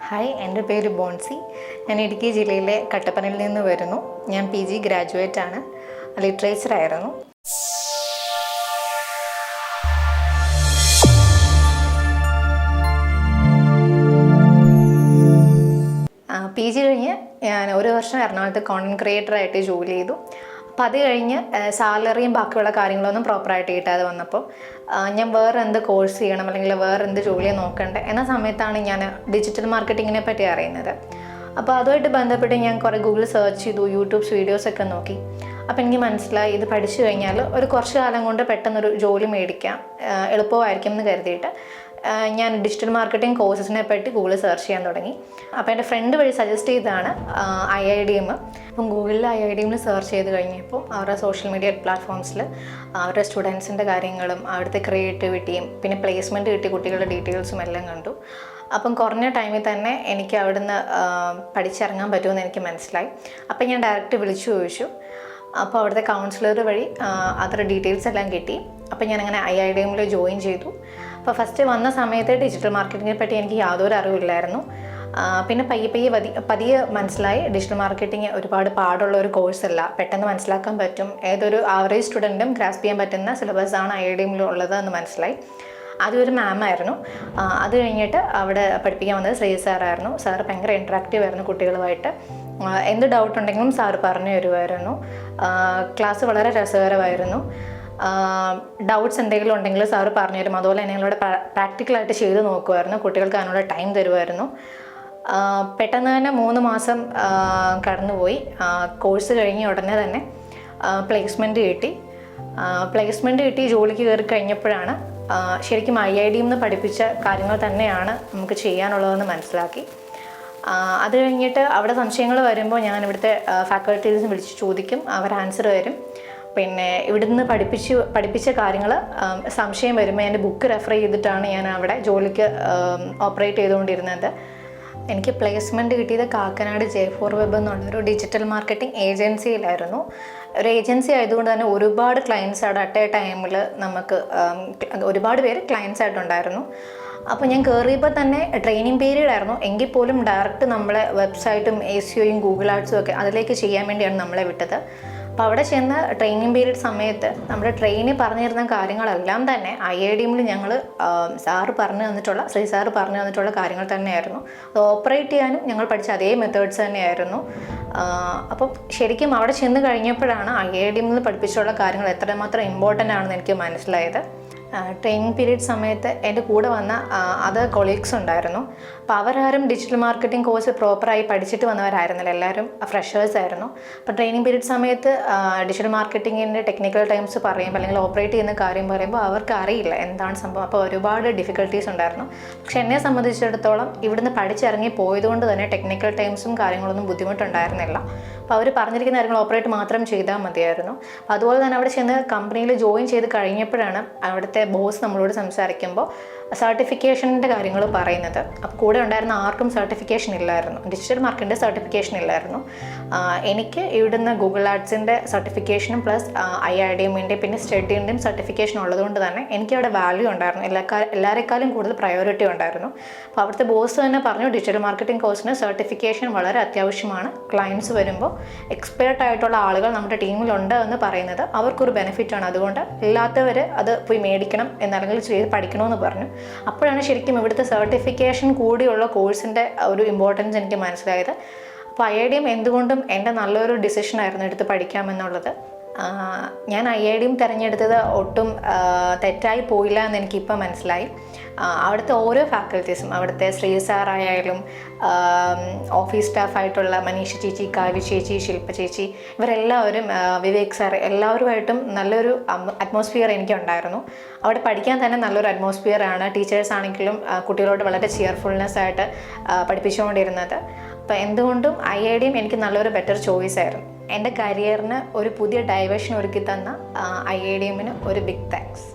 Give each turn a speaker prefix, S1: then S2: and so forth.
S1: Hi, എൻ്റെ പേര് ബോൺസി. ഞാൻ ഇടുക്കി ജില്ലയിലെ കട്ടപ്പനയിൽ നിന്ന് വരുന്നു. ഞാൻ PG ഗ്രാജുവേറ്റ് ആണ്. ലിറ്ററേച്ചർ ആയിരുന്നു. PG കഴിഞ്ഞ് ഞാൻ ഒരു വർഷം എറണാകുളത്ത് കോണ്ടന്റ് ക്രിയേറ്ററായിട്ട് ജോലി ചെയ്തു. അപ്പോൾ അത് കഴിഞ്ഞ് സാലറിയും ബാക്കിയുള്ള കാര്യങ്ങളൊന്നും പ്രോപ്പറായിട്ട് കിട്ടാതെ വന്നപ്പോൾ ഞാൻ വേറെ എന്ത് കോഴ്സ് ചെയ്യണം അല്ലെങ്കിൽ വേറെ എന്ത് ജോലി നോക്കണ്ടേ എന്ന സമയത്താണ് ഞാൻ ഡിജിറ്റൽ മാർക്കറ്റിങ്ങിനെ പറ്റി അറിയുന്നത്. അപ്പോൾ അതുമായിട്ട് ബന്ധപ്പെട്ട് ഞാൻ കുറേ ഗൂഗിൾ സെർച്ച് ചെയ്തു, യൂട്യൂബ്സ് വീഡിയോസൊക്കെ നോക്കി. അപ്പോൾ എനിക്ക് മനസ്സിലായി ഇത് പഠിച്ചു കഴിഞ്ഞാൽ ഒരു കുറച്ച് കാലം കൊണ്ട് പെട്ടെന്നൊരു ജോലി മേടിക്കാം, എളുപ്പമായിരിക്കും എന്ന് കരുതിയിട്ട് ഞാൻ ഡിജിറ്റൽ മാർക്കറ്റിംഗ് കോഴ്സസിനെ പറ്റി ഗൂഗിളിൽ സെർച്ച് ചെയ്യാൻ തുടങ്ങി. അപ്പോൾ എൻ്റെ ഫ്രണ്ട് വഴി സജസ്റ്റ് ചെയ്തതാണ് IIDM. അപ്പം ഗൂഗിളിൽ IIDM സെർച്ച് ചെയ്ത് കഴിഞ്ഞപ്പോൾ അവരുടെ സോഷ്യൽ മീഡിയ പ്ലാറ്റ്ഫോംസിൽ അവരുടെ സ്റ്റുഡൻസിൻ്റെ കാര്യങ്ങളും അവിടുത്തെ ക്രിയേറ്റിവിറ്റിയും പിന്നെ പ്ലേസ്മെൻറ്റ് കിട്ടിയ കുട്ടികളുടെ ഡീറ്റെയിൽസും എല്ലാം കണ്ടു. അപ്പം കുറഞ്ഞ ടൈമിൽ തന്നെ എനിക്ക് അവിടുന്ന് പഠിച്ചിറങ്ങാൻ പറ്റുമെന്ന് എനിക്ക് മനസ്സിലായി. അപ്പം ഞാൻ ഡയറക്റ്റ് വിളിച്ചു ചോദിച്ചു. അപ്പോൾ അവിടുത്തെ കൗൺസിലർ വഴി അത്ര ഡീറ്റെയിൽസ് എല്ലാം കിട്ടി. അപ്പോൾ ഞാനങ്ങനെ IIDM ജോയിൻ ചെയ്തു. അപ്പോൾ ഫസ്റ്റ് വന്ന സമയത്ത് ഡിജിറ്റൽ മാർക്കറ്റിങ്ങിനെ പറ്റി എനിക്ക് യാതൊരു അറിവില്ലായിരുന്നു. പിന്നെ പതിയെ മനസ്സിലായി ഡിജിറ്റൽ മാർക്കറ്റിംഗ് ഒരുപാട് പാടുള്ള ഒരു കോഴ്സല്ല, പെട്ടെന്ന് മനസ്സിലാക്കാൻ പറ്റും, ഏതൊരു ആവറേജ് സ്റ്റുഡൻറ്റും ഗ്രാസ്പ് ചെയ്യാൻ പറ്റുന്ന സിലബസാണ് IIDM ഉള്ളത് എന്ന് മനസ്സിലായി. അതൊരു മാമായിരുന്നു. അത് കഴിഞ്ഞിട്ട് അവിടെ പഠിപ്പിക്കാൻ വന്നത് ശ്രീ സാറായിരുന്നു. സാറ് ഭയങ്കര ഇൻട്രാക്റ്റീവ് ആയിരുന്നു കുട്ടികളുമായിട്ട്. എന്ത് ഡൗട്ട് ഉണ്ടെങ്കിലും സാറ് പറഞ്ഞു തരുമായിരുന്നു. ക്ലാസ് വളരെ രസകരമായിരുന്നു. ഡൗട്ട്സ് എന്തെങ്കിലും ഉണ്ടെങ്കിൽ സാറ് പറഞ്ഞു തരും. അതുപോലെ തന്നെ ഞങ്ങളിവിടെ പ്രാക്ടിക്കലായിട്ട് ചെയ്ത് നോക്കുമായിരുന്നു. കുട്ടികൾക്ക് അതിനുള്ള ടൈം തരുമായിരുന്നു. പെട്ടെന്ന് തന്നെ 3 മാസം കടന്നുപോയി. കോഴ്സ് കഴിഞ്ഞ ഉടനെ തന്നെ പ്ലേസ്മെൻറ്റ് കിട്ടി. ജോലിക്ക് കയറി കഴിഞ്ഞപ്പോഴാണ് ശരിക്കും IIDM പഠിപ്പിച്ച കാര്യങ്ങൾ തന്നെയാണ് നമുക്ക് ചെയ്യാനുള്ളതെന്ന് മനസ്സിലാക്കി. അത് കഴിഞ്ഞിട്ട് അവിടെ സംശയങ്ങൾ വരുമ്പോൾ ഞാൻ ഇവിടുത്തെ ഫാക്കൽറ്റീസിനെ വിളിച്ച് ചോദിക്കും, അവർ ആൻസർ തരും. പിന്നെ ഇവിടുന്ന് പഠിപ്പിച്ച കാര്യങ്ങൾ സംശയം വരുമ്പോൾ എൻ്റെ ബുക്ക് റെഫർ ചെയ്തിട്ടാണ് ഞാൻ അവിടെ ജോലിക്ക് ഓപ്പറേറ്റ് ചെയ്തുകൊണ്ടിരുന്നത്. എനിക്ക് പ്ലേസ്മെൻറ്റ് കിട്ടിയത് കാക്കനാട് J4 Web എന്നുള്ളൊരു ഡിജിറ്റൽ മാർക്കറ്റിംഗ് ഏജൻസിയിലായിരുന്നു. ഒരു ഏജൻസി ആയതുകൊണ്ട് തന്നെ ഒരുപാട് ക്ലയൻസ് അവിടെ അറ്റ് എ ടൈമിൽ നമുക്ക് ഒരുപാട് പേര് ക്ലയൻസ് ആയിട്ടുണ്ടായിരുന്നു. അപ്പോൾ ഞാൻ കയറിയപ്പോൾ തന്നെ ട്രെയിനിങ് പീരീഡ് ആയിരുന്നു. എങ്കിൽ പോലും ഡയറക്റ്റ് നമ്മളെ വെബ്സൈറ്റും SEOയും ഗൂഗിൾ ആഡ്സും ഒക്കെ അതിലേക്ക് ചെയ്യാൻ വേണ്ടിയാണ് നമ്മളെ വിട്ടത്. അപ്പോൾ അവിടെ ചെന്ന് ട്രെയിനിങ് പീരീഡ് സമയത്ത് നമ്മുടെ ട്രെയിനിൽ പറഞ്ഞിരുന്ന കാര്യങ്ങളെല്ലാം തന്നെ IIDM ഞങ്ങൾ ശ്രീ സാറ് പറഞ്ഞു തന്നിട്ടുള്ള കാര്യങ്ങൾ തന്നെയായിരുന്നു. അത് ഓപ്പറേറ്റ് ചെയ്യാനും ഞങ്ങൾ പഠിച്ച അതേ മെത്തേഡ്സ് തന്നെയായിരുന്നു. അപ്പം ശരിക്കും അവിടെ ചെന്ന് കഴിഞ്ഞപ്പോഴാണ് IIDM പഠിപ്പിച്ചുള്ള കാര്യങ്ങൾ എത്രമാത്രം ഇമ്പോർട്ടൻ്റ് ആണെന്ന് എനിക്ക് മനസ്സിലായത്. ട്രെയിനിങ് പീരീഡ് സമയത്ത് എൻ്റെ കൂടെ വന്ന അതർ കൊളീഗ്സ് ഉണ്ടായിരുന്നു. അപ്പോൾ അവരാരും ഡിജിറ്റൽ മാർക്കറ്റിംഗ് കോഴ്സ് പ്രോപ്പറായി പഠിച്ചിട്ട് വന്നവരായിരുന്നില്ല, എല്ലാവരും ഫ്രഷേഴ്സ് ആയിരുന്നു. അപ്പോൾ ട്രെയിനിങ് പീരീഡ് സമയത്ത് ഡിജിറ്റൽ മാർക്കറ്റിങ്ങിൻ്റെ ടെക്നിക്കൽ ടൈംസ് പറയുമ്പോൾ അല്ലെങ്കിൽ ഓപ്പറേറ്റ് ചെയ്യുന്ന കാര്യം പറയുമ്പോൾ അവർക്ക് അറിയില്ല എന്താണ് സംഭവം. അപ്പോൾ ഒരുപാട് ഡിഫിക്കൽട്ടീസ് ഉണ്ടായിരുന്നു. പക്ഷെ എന്നെ സംബന്ധിച്ചിടത്തോളം ഇവിടുന്ന് പഠിച്ചിറങ്ങി പോയതുകൊണ്ട് തന്നെ ടെക്നിക്കൽ ടൈംസും കാര്യങ്ങളൊന്നും ബുദ്ധിമുട്ടുണ്ടായിരുന്നില്ല. അപ്പോൾ അവർ പറഞ്ഞിരിക്കുന്ന കാര്യങ്ങൾ ഓപ്പറേറ്റ് മാത്രം ചെയ്താൽ മതിയായിരുന്നു. അപ്പോൾ അതുപോലെ തന്നെ അവിടെ ചെന്ന് കമ്പനിയിൽ ജോയിൻ ചെയ്ത് കഴിഞ്ഞപ്പോഴാണ് അവിടുത്തെ ബോസ് നമ്മളോട് സംസാരിക്കുമ്പോൾ സർട്ടിഫിക്കേഷൻ്റെ കാര്യങ്ങൾ പറയുന്നത്. അപ്പോൾ കൂടെ ഉണ്ടായിരുന്ന ആർക്കും സർട്ടിഫിക്കേഷൻ ഇല്ലായിരുന്നു, ഡിജിറ്റൽ മാർക്കറ്റിൻ്റെ സർട്ടിഫിക്കേഷൻ ഇല്ലായിരുന്നു. എനിക്ക് ഇവിടുന്ന് ഗൂഗിൾ ആഡ്സിൻ്റെ സർട്ടിഫിക്കേഷനും പ്ലസ് IIDMൻ്റെ പിന്നെ സ്റ്റഡിൻ്റെയും സർട്ടിഫിക്കേഷൻ ഉള്ളതുകൊണ്ട് തന്നെ എനിക്കവിടെ വാല്യൂ ഉണ്ടായിരുന്നു, എല്ലാവരെക്കാളും കൂടുതൽ പ്രയോറിറ്റി ഉണ്ടായിരുന്നു. അപ്പോൾ അവിടുത്തെ ബോസ് തന്നെ പറഞ്ഞു ഡിജിറ്റൽ മാർക്കറ്റിംഗ് കോഴ്സിന് സർട്ടിഫിക്കേഷൻ വളരെ അത്യാവശ്യമാണ്. ക്ലയൻസ് വരുമ്പോൾ എക്സ്പേർട്ട് ആയിട്ടുള്ള ആളുകൾ നമ്മുടെ ടീമിലുണ്ട് എന്ന് പറയുന്നത് അവർക്കൊരു ബെനിഫിറ്റാണ്. അതുകൊണ്ട് ഇല്ലാത്തവർ അത് പോയി മേടിക്കണം എന്നല്ലെങ്കിൽ ചെയ്ത് പഠിക്കണമെന്ന് പറഞ്ഞു. അപ്പോഴാണ് ശരിക്കും ഇവിടുത്തെ സർട്ടിഫിക്കേഷൻ കൂടിയുള്ള കോഴ്സിൻ്റെ ഒരു ഇമ്പോർട്ടൻസ് എനിക്ക് മനസ്സിലായത്. അപ്പോൾ IIDM എന്തുകൊണ്ടും എൻ്റെ നല്ലൊരു ഡിസിഷനായിരുന്നു എടുത്ത് പഠിക്കാമെന്നുള്ളത്. ഞാൻ IIDM തിരഞ്ഞെടുത്തത് ഒട്ടും തെറ്റായി പോയില്ല എന്ന് എനിക്കിപ്പോൾ മനസ്സിലായി. അവിടുത്തെ ഓരോ ഫാക്കൽറ്റീസും, അവിടുത്തെ ശ്രീ സാറായാലും ഓഫീസ് സ്റ്റാഫായിട്ടുള്ള മനീഷ ചേച്ചി, കാവ്യ ചേച്ചി, ശില്പ ചേച്ചി, ഇവരെല്ലാവരും വിവേക് സാർ, എല്ലാവരുമായിട്ടും നല്ലൊരു അറ്റ്മോസ്ഫിയർ എനിക്കുണ്ടായിരുന്നു. അവിടെ പഠിക്കാൻ തന്നെ നല്ലൊരു അറ്റ്മോസ്ഫിയറാണ്. ടീച്ചേഴ്സ് ആണെങ്കിലും കുട്ടികളോട് വളരെ ചെയർഫുൾനെസ് ആയിട്ട് പഠിപ്പിച്ചുകൊണ്ടിരുന്നത്. അപ്പോൾ എന്തുകൊണ്ടും IIDM എനിക്ക് നല്ലൊരു ബെറ്റർ ചോയ്സ് ആയിരുന്നു. എൻ്റെ കരിയറിന് ഒരു പുതിയ ഡൈവേഷൻ ഒരുക്കി തന്ന IIDM ഒരു ബിഗ് താങ്ക്സ്.